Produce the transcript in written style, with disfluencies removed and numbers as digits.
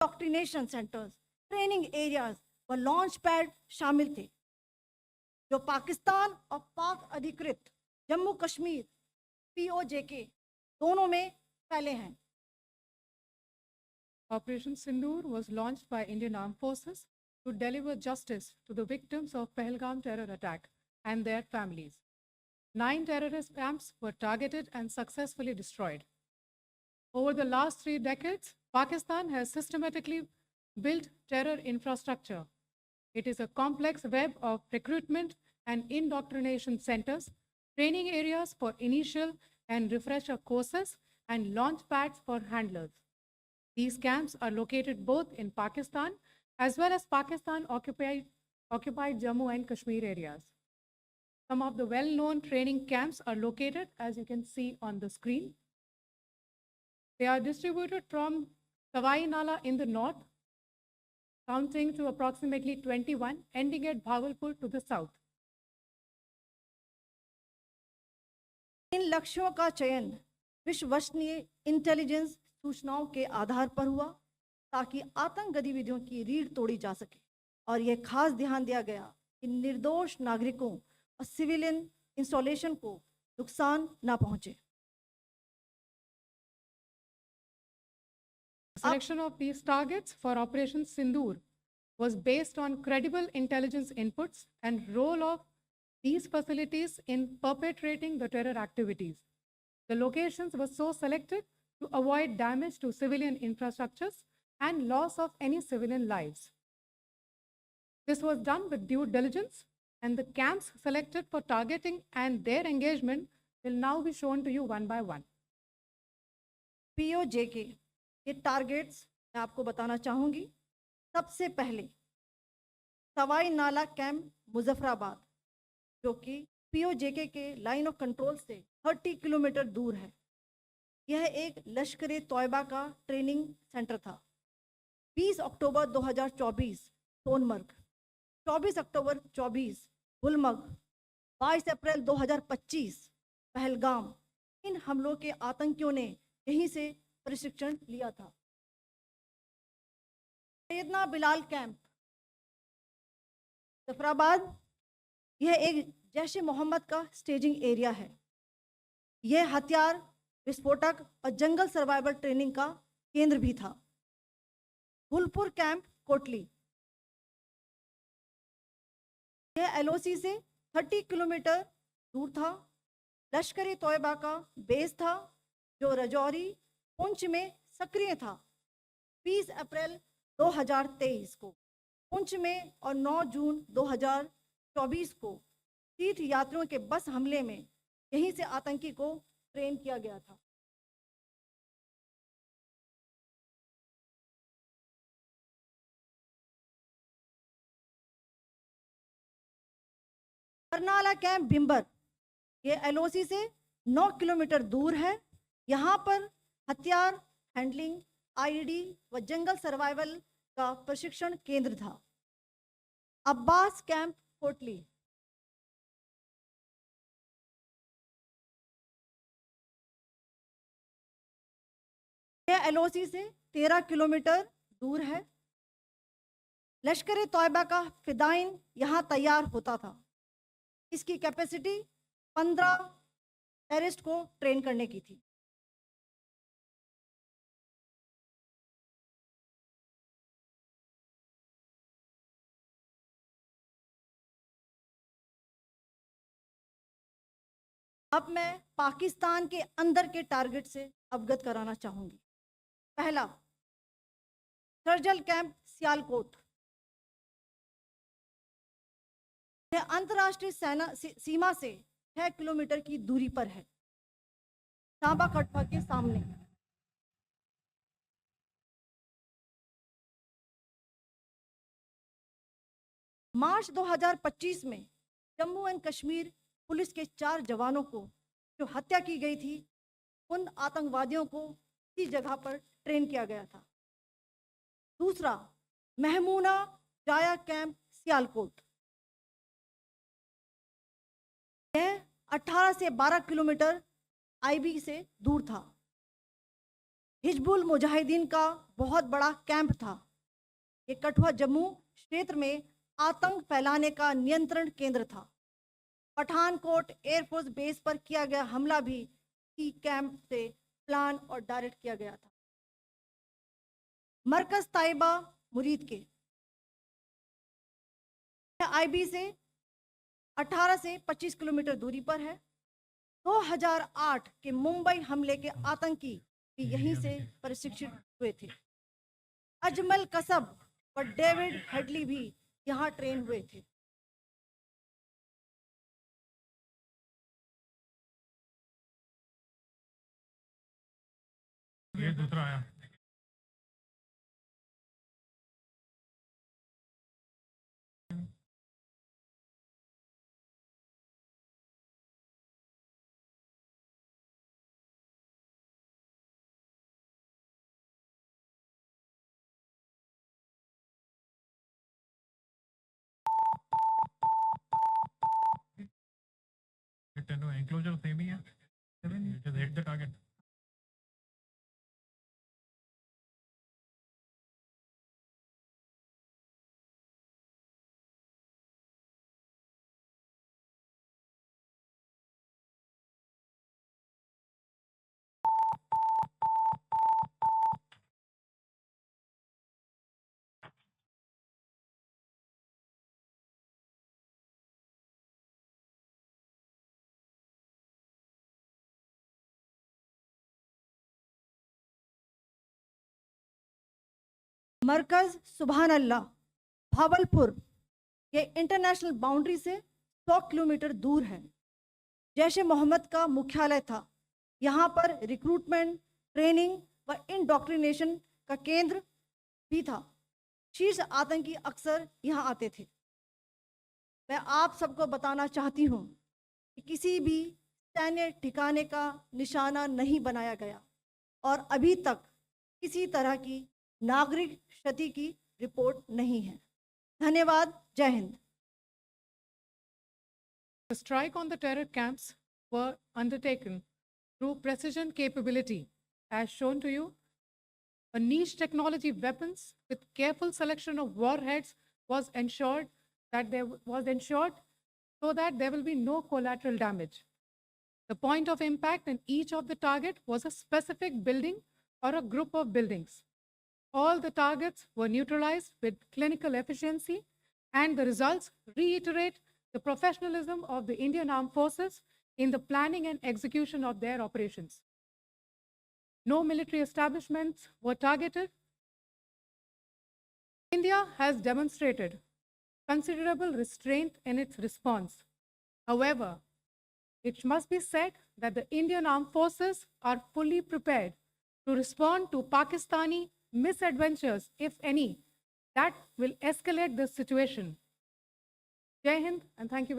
डॉक्ट्रिनेशन centres, training areas व launch pad शामिल थे, जो पाकिस्तान और पाक अधिकृत जम्मू कश्मीर POJK दोनों में फैले हैं। Operation Sindoor was launched by Indian Armed Forces to deliver justice to the victims of Pahalgam terror attack and their families. 9 terrorist camps were targeted and successfully destroyed. Over the last 3 decades, Pakistan has systematically built terror infrastructure. It is a complex web of recruitment and indoctrination centers, training areas for initial and refresher courses, and launch pads for handlers. These camps are located both in Pakistan as well as Pakistan-occupied Jammu and Kashmir areas. Some of the well-known training camps are located, as you can see on the screen. They are distributed from Sawai Nala in the north, counting to approximately 21, ending at Bhagalpur to the south. इन लक्ष्यों का चयन विश्वसनीय intelligence सूचनाओं के आधार पर हुआ ताकि आतंक गतिविधियों की रीढ़ तोड़ी जा सके, और यह खास ध्यान दिया गया कि निर्दोष नागरिकों और सिविलियन इंस्टॉलेशन को नुकसान न पहुंचे। Selection of these targets for Operation Sindoor was based on credible intelligence inputs and role of these facilities in perpetrating the terror activities. The locations were so selected to avoid damage to civilian infrastructures and loss of any civilian lives. This was done with due diligence, and the camps selected for targeting and their engagement will now be shown to you one by one. POJK के targets मैं आपको बताना चाहूँगी। सबसे पहले सवाई नाला camp Muzaffarabad, जो कि POJK के लाइन ऑफ कंट्रोल से 30 किलोमीटर दूर है। यह एक लश्कर तोयबा का ट्रेनिंग सेंटर था। 20 अक्टूबर 2024 सोनमर्ग, 24 अक्टूबर 24 गुलमर्ग, 22 अप्रैल 2025 पहलगाम, इन हमलों के आतंकियों ने यहीं से प्रशिक्षण लिया था। सैयदना बिलाल कैंप जफराबाद, यह एक जैश ए मोहम्मद का स्टेजिंग एरिया है। यह हथियार, विस्फोटक और जंगल सर्वाइवल ट्रेनिंग का केंद्र भी था। गुलपुर कैंप कोटली, यह LOC से 30 किलोमीटर दूर था। लश्कर तोयबा का बेस था, जो रजौरी पुंछ में सक्रिय था। 20 अप्रैल 2023 को पुंछ में और 9 जून 2024 को तीर्थ यात्रियों के बस हमले में यहीं से आतंकी को ट्रेन किया गया था। बरनाला कैंप भिम्बर, ये LOC से 9 किलोमीटर दूर है। यहाँ पर हथियार हैंडलिंग, IED व जंगल सर्वाइवल का प्रशिक्षण केंद्र था। अब्बास कैंप कोटली, यह LOC से 13 किलोमीटर दूर है। लश्कर तोयबा का फिदाइन यहाँ तैयार होता था। इसकी कैपेसिटी 15 टेररिस्ट को ट्रेन करने की थी। अब मैं पाकिस्तान के अंदर के टारगेट से अवगत कराना चाहूंगी। पहला, सर्जल कैंप सियालकोट, यह अंतर्राष्ट्रीय सीमा से 6 किलोमीटर की दूरी पर है, सांबा कटवा के सामने। मार्च 2025 में जम्मू एंड कश्मीर पुलिस के 4 जवानों को जो हत्या की गई थी, उन आतंकवादियों को इसी जगह पर ट्रेन किया गया था। दूसरा, महमूना जाया कैंप सियालकोट, यह 18 से 12 किलोमीटर IB से दूर था। हिजबुल मुजाहिदीन का बहुत बड़ा कैंप था। ये कठुआ जम्मू क्षेत्र में आतंक फैलाने का नियंत्रण केंद्र था। पठानकोट एयरफोर्स बेस पर किया गया हमला भी इसी कैंप से प्लान और डायरेक्ट किया गया था। मरकज ताइबा मुरीद के आईबी से 18 से 25 किलोमीटर दूरी पर है। 2008 के मुंबई हमले के आतंकी भी यहीं से प्रशिक्षित हुए थे। अजमल कसब और डेविड हेडली भी यहाँ ट्रेन हुए थे। ये दूसरा आया। एंक्लोजर सेम ही है। Just hit the target. मरकज सुभान अल्लाह भावलपुर ये इंटरनेशनल बाउंड्री से 100 किलोमीटर दूर है। जैश ए मोहम्मद का मुख्यालय था। यहाँ पर रिक्रूटमेंट, ट्रेनिंग व इंडोक्ट्रिनेशन का केंद्र भी था। शीर्ष आतंकी अक्सर यहाँ आते थे। मैं आप सबको बताना चाहती हूँ कि किसी भी सैन्य ठिकाने का निशाना नहीं बनाया गया और अभी तक किसी तरह की नागरिक क्षति की रिपोर्ट नहीं है। धन्यवाद। जय Hind. The strike on the terror camps were undertaken through precision capability, as shown to you. A niche technology weapons with careful selection of warheads was ensured so that there will be no collateral damage. The point of impact in each of the target was a specific building or a group of buildings. All the targets were neutralized with clinical efficiency, and the results reiterate the professionalism of the Indian Armed Forces in the planning and execution of their operations. No military establishments were targeted. India has demonstrated considerable restraint in its response. However, it must be said that the Indian Armed Forces are fully prepared to respond to Pakistani misadventures, if any, that will escalate the situation. Jai Hind, and thank you.